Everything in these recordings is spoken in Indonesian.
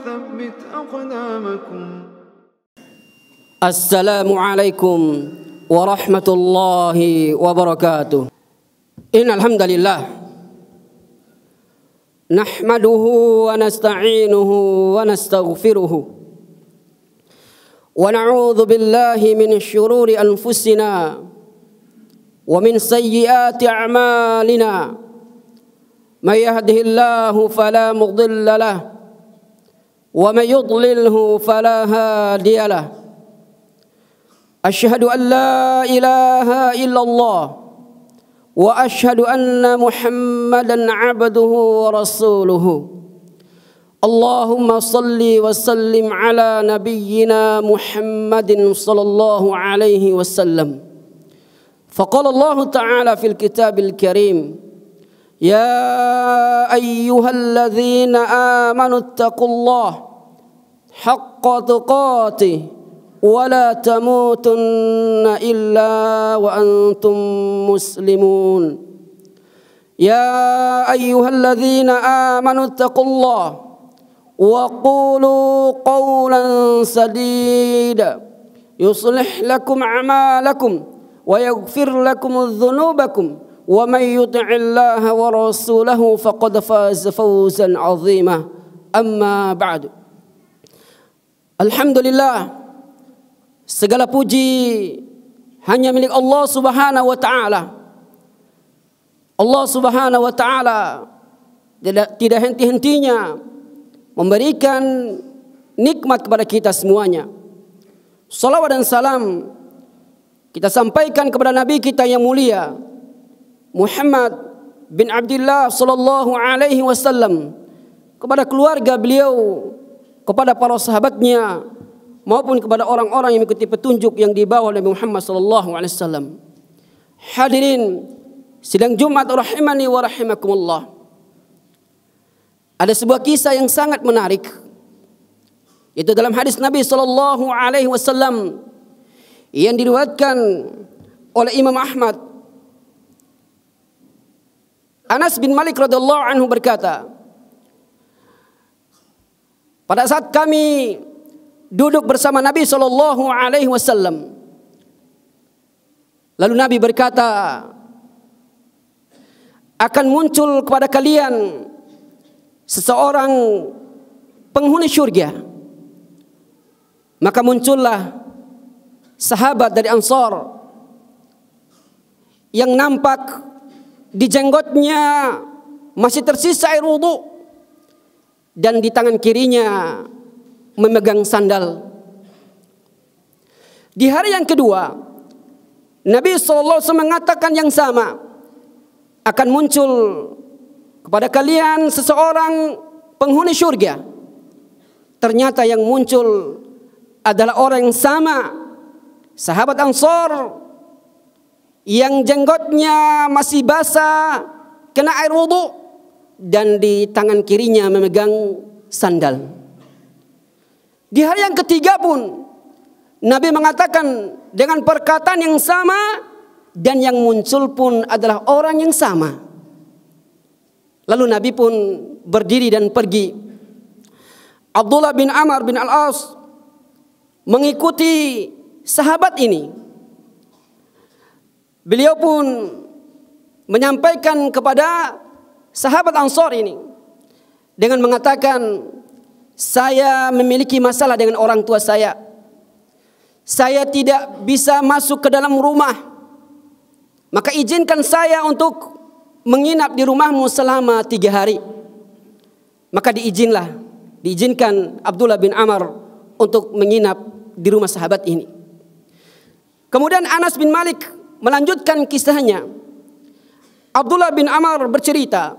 وثبت أقدامكم. السلام عليكم ورحمة الله وبركاته. إن الحمد لله نحمده ونستعينه ونستغفره ونعوذ بالله من شرور أنفسنا ومن سيئات أعمالنا من يهده الله فلا مضل له ومن يضلله فلا هادي له أشهد أن لا إله إلا الله وأشهد أن محمدا عبده ورسوله اللهم صل وسلم على نبينا محمد صلى الله عليه وسلم فقال الله تعالى في الكتاب الكريم يا أيها الذين آمنوا اتقوا الله حق تقاته ولا تموتن إلا وأنتم مسلمون يا أيها الذين آمنوا اتقوا الله وقولوا قولا سديدا يصلح لكم أعمالكم ويغفر لكم ذنوبكم ومن يطع الله ورسوله فقد فاز فوزا عظيما أما بعد. Alhamdulillah, segala puji hanya milik Allah Subhanahu wa taala. Allah Subhanahu wa taala tidak henti-hentinya memberikan nikmat kepada kita semuanya. Salawat dan salam kita sampaikan kepada Nabi kita yang mulia Muhammad bin Abdullah sallallahu alaihi wasallam, kepada keluarga beliau, kepada para sahabatnya, maupun kepada orang-orang yang mengikuti petunjuk yang dibawa oleh Muhammad sallallahu alaihi wasallam. Hadirin sidang Jumat rahimani wa rahimakumullah. Ada sebuah kisah yang sangat menarik, itu dalam hadis Nabi sallallahu alaihi wasallam yang diriwayatkan oleh Imam Ahmad. Anas bin Malik radhiyallahu anhu berkata, pada saat kami duduk bersama Nabi sallallahu alaihi wasallam, lalu Nabi berkata, akan muncul kepada kalian seseorang penghuni syurga. Maka muncullah sahabat dari Ansar yang nampak di jenggotnya masih tersisa air wudu dan di tangan kirinya memegang sandal. Di hari yang kedua, Nabi SAW mengatakan yang sama, akan muncul kepada kalian seseorang penghuni syurga. Ternyata yang muncul adalah orang yang sama, sahabat Ansar yang jenggotnya masih basah kena air wudu dan di tangan kirinya memegang sandal. Di hari yang ketiga pun Nabi mengatakan dengan perkataan yang sama, dan yang muncul pun adalah orang yang sama. Lalu Nabi pun berdiri dan pergi. Abdullah bin Amr bin Al-As mengikuti sahabat ini. Beliau pun menyampaikan kepada sahabat Ansar ini dengan mengatakan, saya memiliki masalah dengan orang tua saya. Saya tidak bisa masuk ke dalam rumah. Maka izinkan saya untuk menginap di rumahmu selama 3 hari. Maka diizinkan Abdullah bin Amr untuk menginap di rumah sahabat ini. Kemudian Anas bin Malik melanjutkan kisahnya. Abdullah bin Amr bercerita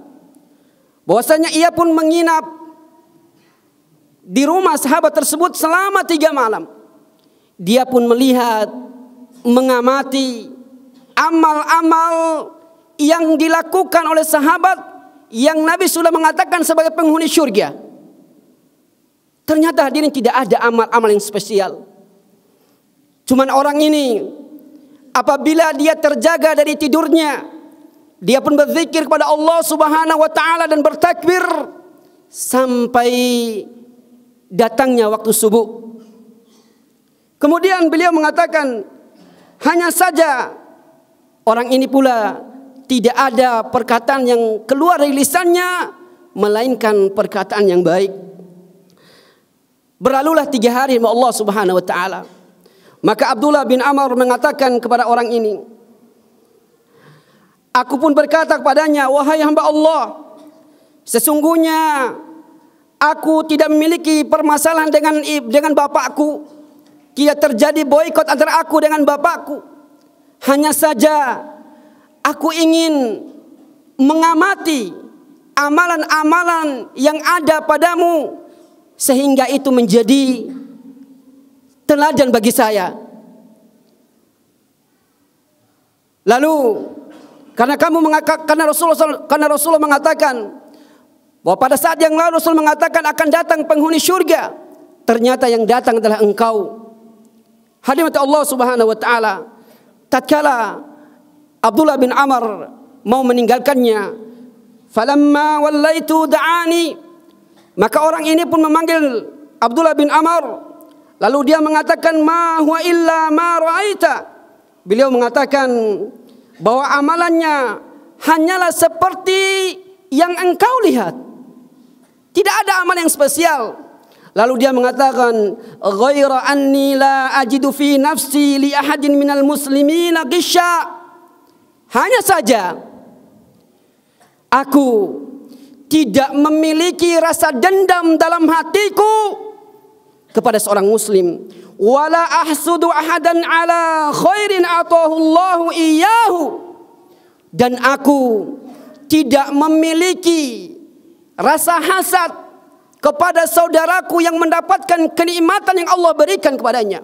bahwasanya ia pun menginap di rumah sahabat tersebut selama 3 malam. Dia pun melihat, mengamati amal-amal yang dilakukan oleh sahabat yang Nabi sudah mengatakan sebagai penghuni syurga. Ternyata hadirin tidak ada amal-amal yang spesial. Cuman orang ini apabila dia terjaga dari tidurnya, dia pun berzikir kepada Allah Subhanahu wa taala dan bertakbir sampai datangnya waktu subuh. Kemudian beliau mengatakan, hanya saja orang ini pula tidak ada perkataan yang keluar dari lisannya melainkan perkataan yang baik. Berlalulah 3 hari sama Allah Subhanahu wa taala. Maka Abdullah bin Amr mengatakan kepada orang ini, aku pun berkata kepadanya, wahai hamba Allah, sesungguhnya aku tidak memiliki permasalahan dengan bapakku. Tidak terjadi boikot antara aku dengan bapakku. Hanya saja aku ingin mengamati amalan-amalan yang ada padamu, sehingga itu menjadi teladan bagi saya. Lalu karena Rasulullah mengatakan bahwa pada saat yang lalu Rasul mengatakan akan datang penghuni syurga, ternyata yang datang adalah engkau. Hadirin Allah Subhanahu wa taala, tatkala Abdullah bin Amr mau meninggalkannya, falamma wallaitu da'ani, maka orang ini pun memanggil Abdullah bin Amr. Lalu dia mengatakan, ma huwa illa ma ra'aita. Beliau mengatakan bahwa amalannya hanyalah seperti yang engkau lihat. Tidak ada amal yang spesial. Lalu dia mengatakan, ghaira anni la ajidu fi nafsi li ahadin minal muslimina gisha. Hanya saja aku tidak memiliki rasa dendam dalam hatiku kepada seorang muslim. Wala ahsudu ahadan ala khairin atahu Allahu iyyahu. Dan aku tidak memiliki rasa hasad kepada saudaraku yang mendapatkan kenikmatan yang Allah berikan kepadanya.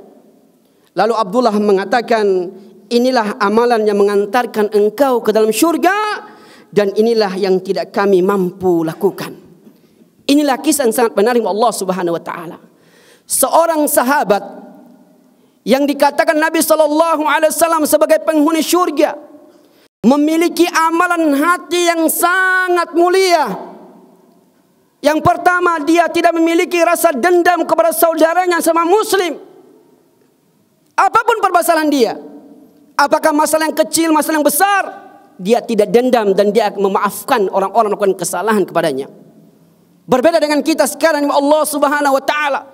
Lalu Abdullah mengatakan, inilah amalan yang mengantarkan engkau ke dalam syurga, dan inilah yang tidak kami mampu lakukan. Inilah kisah yang sangat menarik Allah Subhanahu wa taala. Seorang sahabat yang dikatakan Nabi SAW sebagai penghuni syurga, memiliki amalan hati yang sangat mulia. Yang pertama, dia tidak memiliki rasa dendam kepada saudaranya sama muslim. Apapun permasalahan dia, apakah masalah yang kecil, masalah yang besar, dia tidak dendam dan dia memaafkan orang-orang melakukan kesalahan kepadanya. Berbeda dengan kita sekarang, Allah Subhanahu wa taala,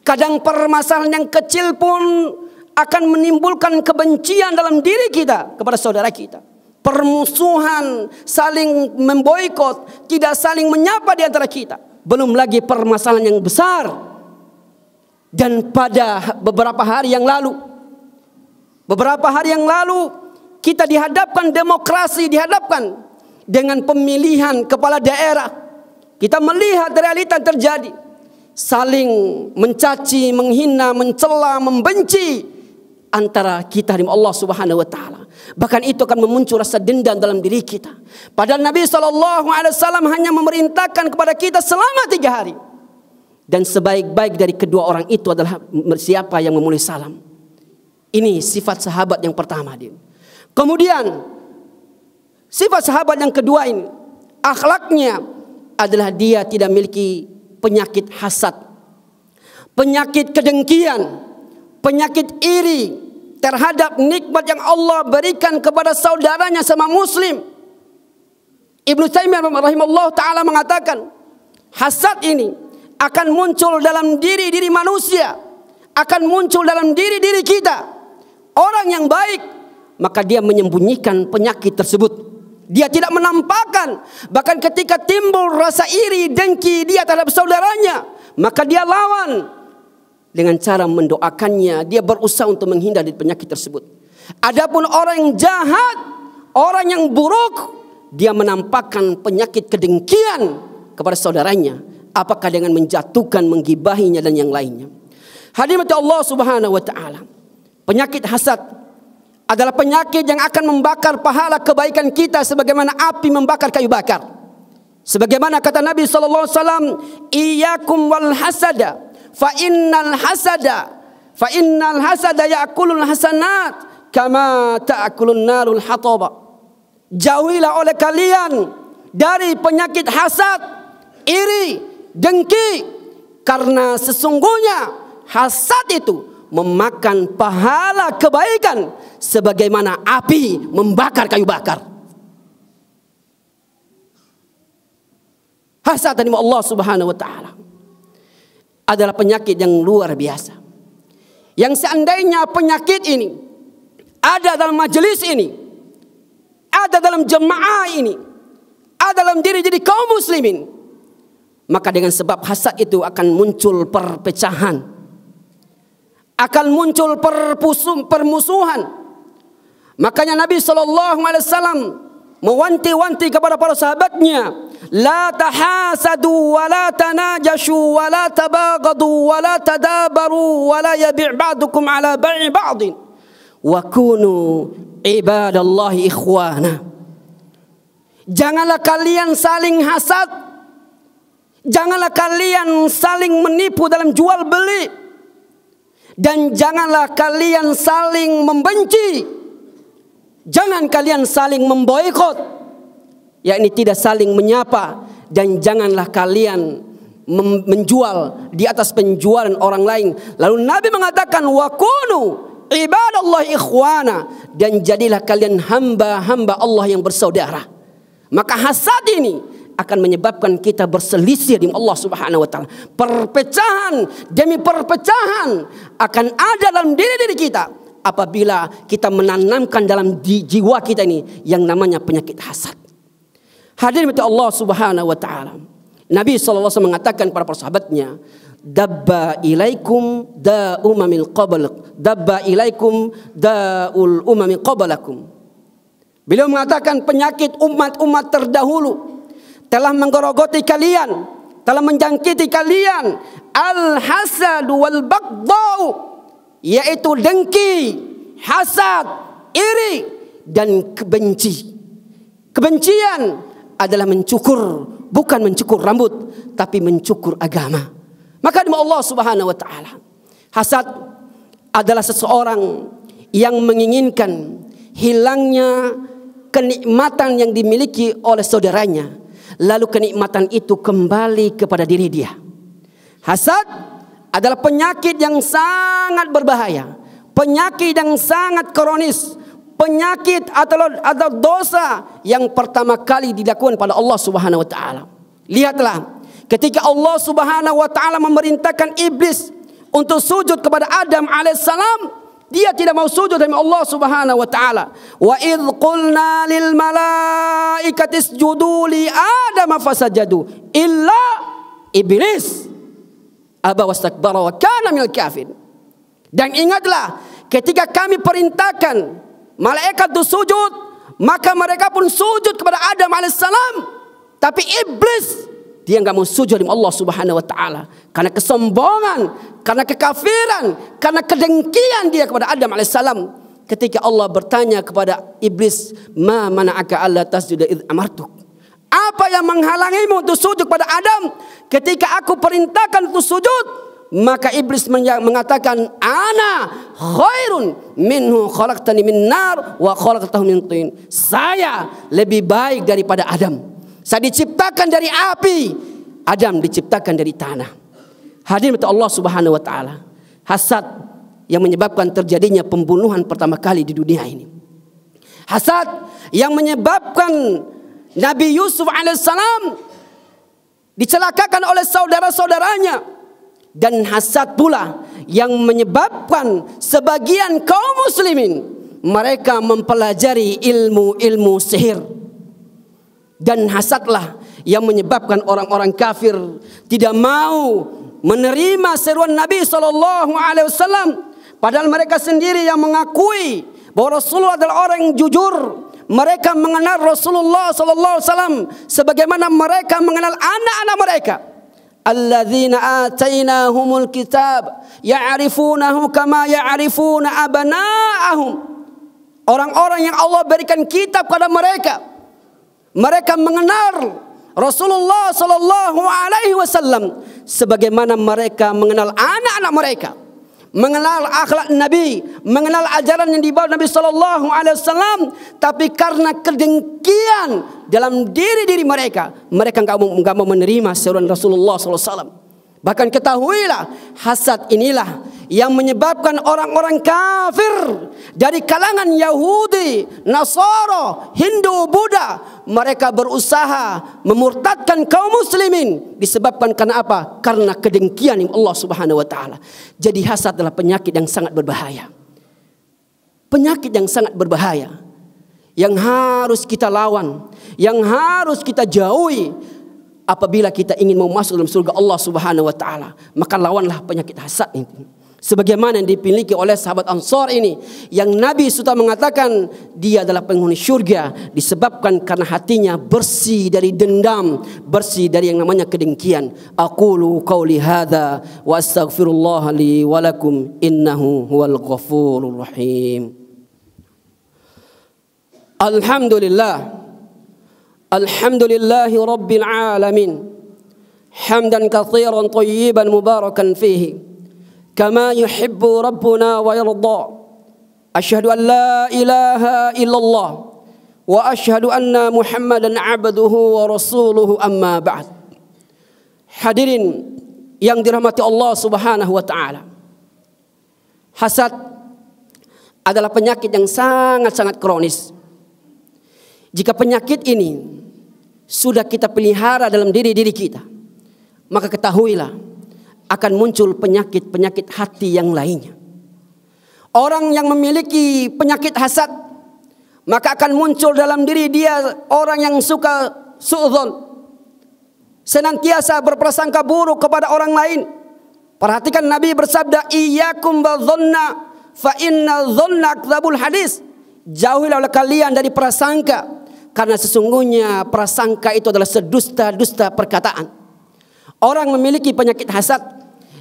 kadang permasalahan yang kecil pun akan menimbulkan kebencian dalam diri kita kepada saudara kita. Permusuhan, saling memboikot, tidak saling menyapa di antara kita. Belum lagi permasalahan yang besar. Dan pada beberapa hari yang lalu, kita dihadapkan demokrasi, dihadapkan dengan pemilihan kepala daerah. Kita melihat realita yang terjadi. Saling mencaci, menghina, mencela, membenci antara kita dengan Allah Subhanahu wa taala. Bahkan itu akan memuncul rasa dendam dalam diri kita. Padahal Nabi SAW hanya memerintahkan kepada kita selama 3 hari. Dan sebaik-baik dari kedua orang itu adalah siapa yang memulai salam. Ini sifat sahabat yang pertama dia. Kemudian sifat sahabat yang kedua ini, akhlaknya adalah dia tidak memiliki penyakit hasad, penyakit kedengkian, penyakit iri terhadap nikmat yang Allah berikan kepada saudaranya sama muslim. Ibnu Taimiyah rahimahullah ta'ala mengatakan, hasad ini akan muncul dalam diri-diri manusia, akan muncul dalam diri-diri kita. Orang yang baik, maka dia menyembunyikan penyakit tersebut. Dia tidak menampakkan. Bahkan ketika timbul rasa iri, dengki dia terhadap saudaranya, maka dia lawan dengan cara mendoakannya. Dia berusaha untuk menghindar dari penyakit tersebut. Adapun orang yang jahat, orang yang buruk, dia menampakkan penyakit kedengkian kepada saudaranya. Apakah dengan menjatuhkan, menggibahinya dan yang lainnya. Hadirin Allah Subhanahu wa taala. Penyakit hasad adalah penyakit yang akan membakar pahala kebaikan kita sebagaimana api membakar kayu bakar. Sebagaimana kata Nabi sallallahu alaihi wasallam, "Iyyakum wal hasada, fa innal hasada ya'kulul hasanat kama ta'kulun narul hataba." Jauhilah oleh kalian dari penyakit hasad, iri, dengki, Karena sesungguhnya hasad itu memakan pahala kebaikan sebagaimana api membakar kayu bakar. Hasad dari Allah Subhanahu wa taala adalah penyakit yang luar biasa. Yang seandainya penyakit ini ada dalam majelis ini, ada dalam jemaah ini, ada dalam diri kaum muslimin, maka dengan sebab hasad itu akan muncul perpecahan, akan muncul permusuhan. Makanya Nabi SAW mewanti-wanti kepada para sahabatnya, la tahasadu wa la tanajashu wa la tabagadu wa la tadabaru wa la yabi' ba'dukum ala bai'i ba'din wa kunu ibadallahi ikhwana. Janganlah kalian saling hasad, janganlah kalian saling menipu dalam jual beli, dan janganlah kalian saling membenci. Jangan kalian saling memboikot, yakni tidak saling menyapa, dan janganlah kalian menjual di atas penjualan orang lain. Lalu Nabi mengatakan wa kunu ibadallahi ikhwana, dan jadilah kalian hamba-hamba Allah yang bersaudara. Maka hasad ini akan menyebabkan kita berselisih dengan Allah Subhanahu wa taala. Perpecahan demi perpecahan akan ada dalam diri kita apabila kita menanamkan dalam jiwa kita ini yang namanya penyakit hasad. Hadirin Allah Subhanahu wa taala. Nabi SAW mengatakan kepada para sahabatnya, dabba ilaikum da'u umamil qablakum, dabba ilaikum da'ul umami qablakum. Beliau mengatakan penyakit umat-umat terdahulu telah menggerogoti kalian, telah menjangkiti kalian, al-hasad wal baghdau, yaitu dengki, hasad, iri, dan kebenci. Kebencian adalah mencukur, bukan mencukur rambut, tapi mencukur agama. Maka demi Allah Subhanahu wa taala, hasad adalah seseorang yang menginginkan hilangnya kenikmatan yang dimiliki oleh saudaranya, lalu kenikmatan itu kembali kepada diri dia. Hasad adalah penyakit yang sangat berbahaya, penyakit yang sangat kronis, penyakit atau dosa yang pertama kali dilakukan pada Allah Subhanahu wa taala. Lihatlah, ketika Allah Subhanahu wa taala memerintahkan iblis untuk sujud kepada Adam alaihissalam, dia tidak mau sujud demi Allah Subhanahu wa taala. Wa idz qulna lil malaikati isjudu li Adam fasajadu illa iblis aba wastakbara wa kana minal kafirin. Dan ingatlah, ketika kami perintahkan malaikat itu sujud, maka mereka pun sujud kepada Adam alaihissalam, tapi iblis dia enggak mau sujud demi Allah Subhanahu wa taala karena kesombongan, karena kekafiran, karena kedengkian dia kepada Adam alaihissalam. Ketika Allah bertanya kepada iblis, ma mana'aka alla tasjuda id amartuk, apa yang menghalangimu untuk sujud kepada Adam ketika aku perintahkan untuk sujud? Maka iblis mengatakan, ana khairun minhu khalaqtani min nar wa khalaqtahu min tin. Saya lebih baik daripada Adam. Saya diciptakan dari api, Adam diciptakan dari tanah. Hadirin Allah Subhanahu wa taala, hasad yang menyebabkan terjadinya pembunuhan pertama kali di dunia ini. Hasad yang menyebabkan Nabi Yusuf alaihissalam dicelakakan oleh saudara-saudaranya, dan hasad pula yang menyebabkan sebagian kaum muslimin mereka mempelajari ilmu-ilmu sihir. Dan hasadlah yang menyebabkan orang-orang kafir tidak mau menerima seruan Nabi SAW, padahal mereka sendiri yang mengakui bahwa Rasulullah adalah orang yang jujur. Mereka mengenal Rasulullah SAW sebagaimana mereka mengenal anak-anak mereka. Alladzina atainahumul kitab ya'rifunahu kama ya'rifuna abna'ahum. Orang-orang yang Allah berikan kitab kepada mereka, mereka mengenal Rasulullah SAW sebagaimana mereka mengenal anak-anak mereka, mengenal akhlak Nabi, mengenal ajaran yang dibawa Nabi SAW. Tapi karena kedengkian dalam diri mereka, mereka enggak mau menerima seruan Rasulullah SAW. Bahkan ketahuilah, hasad inilah yang menyebabkan orang-orang kafir dari kalangan Yahudi, Nasara, Hindu, Buddha, mereka berusaha memurtadkan kaum muslimin disebabkan karena apa? Karena kedengkian Allah Subhanahu wa taala. Jadi hasad adalah penyakit yang sangat berbahaya. Penyakit yang sangat berbahaya yang harus kita lawan, yang harus kita jauhi. Apabila kita ingin mau masuk dalam surga Allah Subhanahu wa taala, maka lawanlah penyakit hasad ini. Sebagaimana yang dimiliki oleh sahabat Ansar ini, yang Nabi sudah mengatakan dia adalah penghuni surga disebabkan karena hatinya bersih dari dendam, bersih dari yang namanya kedengkian. Aqulu qauli hadza wa astaghfirullah li wa lakum innahu huwal ghafurur rahim. Alhamdulillah. Alhamdulillahi Rabbil Alamin. Hamdan katsiran tayyiban mubarakan fihi kama yuhibbu Rabbuna wa yarda. Asyhadu an la ilaha illallah wa asyhadu anna Muhammadan abduhu wa rasuluhu amma ba'd. Hadirin yang dirahmati Allah Subhanahu wa taala. Hasad adalah penyakit yang sangat-sangat kronis. Jika penyakit ini sudah kita pelihara dalam diri kita, maka ketahuilah akan muncul penyakit-penyakit hati yang lainnya. Orang yang memiliki penyakit hasad, maka akan muncul dalam diri dia orang yang suka su'dzon, senantiasa berprasangka buruk kepada orang lain. Perhatikan Nabi bersabda, iyyakum wadh-dhanna fa inna dhanna akdzabul hadis. Jauhilah oleh kalian dari prasangka, karena sesungguhnya prasangka itu adalah sedusta-dusta perkataan. Orang memiliki penyakit hasad,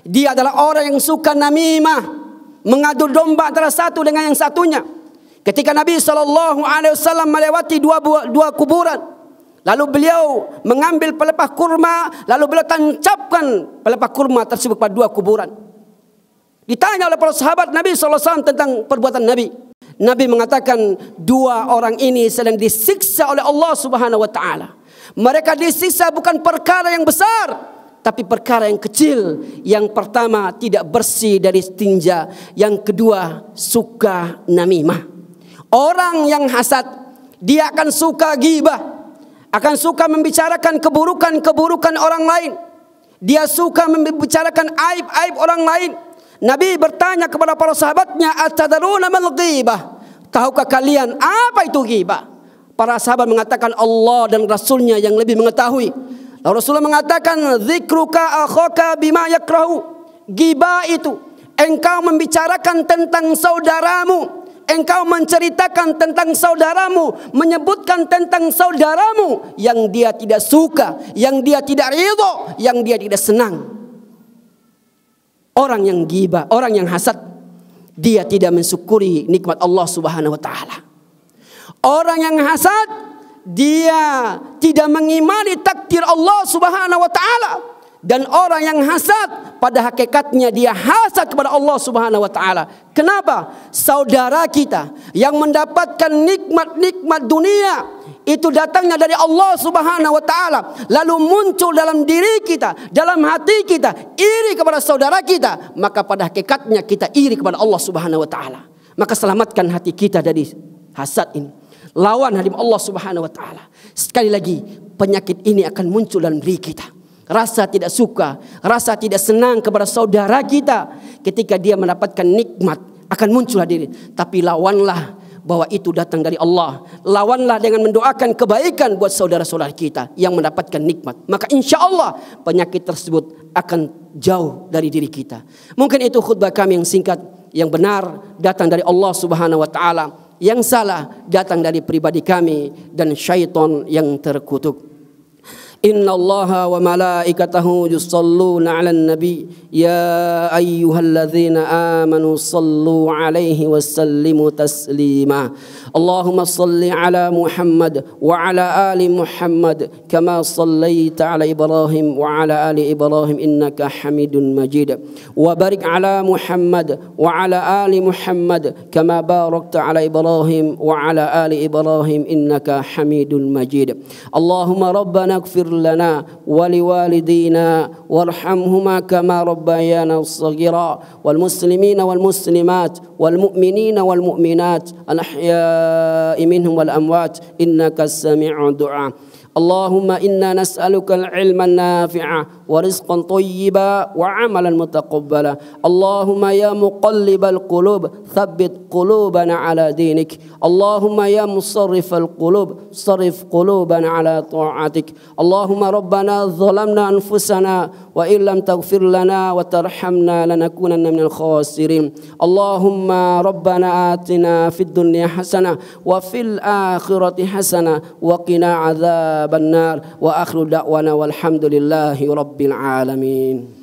dia adalah orang yang suka namimah, mengadu domba antara satu dengan yang satunya. Ketika Nabi SAW melewati dua kuburan, lalu beliau mengambil pelepah kurma, lalu beliau tancapkan pelepah kurma tersebut pada dua kuburan. Ditanya oleh para sahabat Nabi SAW tentang perbuatan Nabi. Nabi mengatakan dua orang ini sedang disiksa oleh Allah Subhanahu wa taala. Mereka disiksa bukan perkara yang besar, tapi perkara yang kecil. Yang pertama, tidak bersih dari istinja. Yang kedua, suka namimah. Orang yang hasad, dia akan suka ghibah, akan suka membicarakan keburukan-keburukan orang lain. Dia suka membicarakan aib-aib orang lain. Nabi bertanya kepada para sahabatnya, "Atadaruna mal ghibah?" Tahukah kalian apa itu ghibah? Para sahabat mengatakan Allah dan Rasulnya yang lebih mengetahui. Lalu Rasulullah mengatakan, "Dzikruka akhaka bima yakrahu." Ghibah itu engkau membicarakan tentang saudaramu, engkau menceritakan tentang saudaramu, menyebutkan tentang saudaramu yang dia tidak suka, yang dia tidak ridho, yang dia tidak senang. Orang yang ghibah, orang yang hasad, dia tidak mensyukuri nikmat Allah Subhanahu wa taala. Orang yang hasad, dia tidak mengimani takdir Allah Subhanahu wa taala. Dan orang yang hasad, pada hakikatnya dia hasad kepada Allah Subhanahu wa taala. Kenapa? Saudara kita yang mendapatkan nikmat-nikmat dunia itu datangnya dari Allah Subhanahu wa taala, lalu muncul dalam diri kita, dalam hati kita iri kepada saudara kita, maka pada hakikatnya kita iri kepada Allah Subhanahu wa taala. Maka selamatkan hati kita dari hasad ini. Lawan hadim Allah Subhanahu wa taala. Sekali lagi, penyakit ini akan muncul dalam diri kita. Rasa tidak suka, rasa tidak senang kepada saudara kita ketika dia mendapatkan nikmat akan muncul diri. Tapi lawanlah bahwa itu datang dari Allah. Lawanlah dengan mendoakan kebaikan buat saudara-saudara kita yang mendapatkan nikmat. Maka insya Allah penyakit tersebut akan jauh dari diri kita. Mungkin itu khutbah kami yang singkat. Yang benar datang dari Allah Subhanahu wa taala. Yang salah datang dari pribadi kami dan syaitan yang terkutuk. Inna Allaha wa malaikatahu yusalluna 'alan nabi ya ayyuhalladzina amanu sallu 'alaihi wa sallimu taslima. Allahumma salli 'ala Muhammad wa 'ala ali Muhammad kama sallaita 'ala Ibrahim wa 'ala ali Ibrahim innaka Hamidun Majid. Wa barik 'ala Muhammad wa 'ala ali Muhammad kama barakta 'ala Ibrahim wa 'ala ali Ibrahim innaka Hamidun Majid. Allahumma rabbana ighfir لنا ولوالدينا وارحمهما كما ربيانا صغيرا والمسلمين والمسلمات والمؤمنين والمؤمنات الأحياء منهم والأموات إنك سميع الدعاء. اللهم إنا نسألك العلم النافع ورزقا طيبا وعملا متقبلا. اللهم يا مقلب القلوب ثبت قلوبنا على دينك. اللهم يا مصرف القلوب صرف قلوبنا على طاعتك. اللهم ربنا ظلمنا أنفسنا وإن لم تغفر لنا وترحمنا لنكونن من الخاسرين. اللهم ربنا آتنا في الدنيا حسنة وفي الآخرة حسنة وقنا عذاب النار. وآخر دعوانا والحمد لله رب العالمين.